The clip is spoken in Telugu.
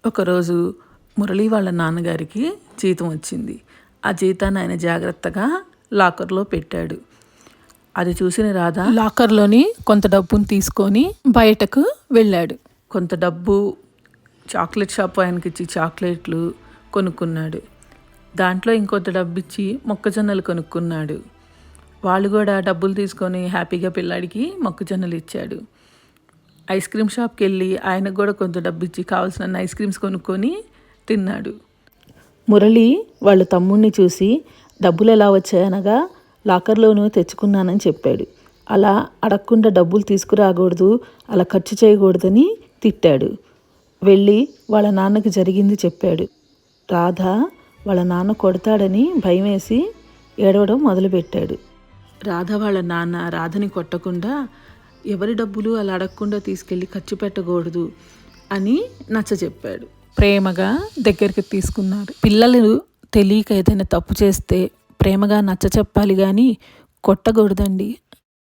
ఒకరోజు మురళి వాళ్ళ నాన్నగారికి జీతం వచ్చింది. ఆ జీతాన్ని ఆయన జాగ్రత్తగా లాకర్లో పెట్టాడు. అది చూసిన రాధ లాకర్లోని కొంత డబ్బును తీసుకొని బయటకు వెళ్ళాడు. కొంత డబ్బు చాక్లెట్ షాప్ ఆయనకి ఇచ్చి చాక్లెట్లు కొనుక్కున్నాడు. దాంట్లో ఇంకొంత డబ్బు ఇచ్చి మొక్కజొన్నలు కొనుక్కున్నాడు. వాళ్ళు కూడా డబ్బులు తీసుకొని హ్యాపీగా పిల్లాడికి మొక్కజొన్నలు ఇచ్చాడు. ఐస్ క్రీమ్ షాప్కి వెళ్ళి ఆయనకు కూడా కొంత డబ్బు ఇచ్చి కావాల్సిన ఐస్ క్రీమ్స్ కొనుక్కొని తిన్నాడు. మురళి వాళ్ళ తమ్ముడిని చూసి డబ్బులు ఎలా వచ్చాయనగా లాకర్లోనూ తెచ్చుకున్నానని చెప్పాడు. అలా అడగకుండా డబ్బులు తీసుకురాకూడదు, అలా ఖర్చు చేయకూడదని తిట్టాడు. వెళ్ళి వాళ్ళ నాన్నకి జరిగింది చెప్పాడు. రాధ వాళ్ళ నాన్న కొడతాడని భయం వేసి ఏడవడం మొదలుపెట్టాడు. రాధ వాళ్ళ నాన్న రాధని కొట్టకుండా ఎవరి డబ్బులు అలా అడగకుండా తీసుకెళ్ళి ఖర్చు పెట్టకూడదు అని నచ్చచెప్పాడు. ప్రేమగా దగ్గరికి తీసుకున్నాడు. పిల్లలు తెలియక ఏదైనా తప్పు చేస్తే ప్రేమగా నచ్చ చెప్పాలి కానీ కొట్టకూడదండి.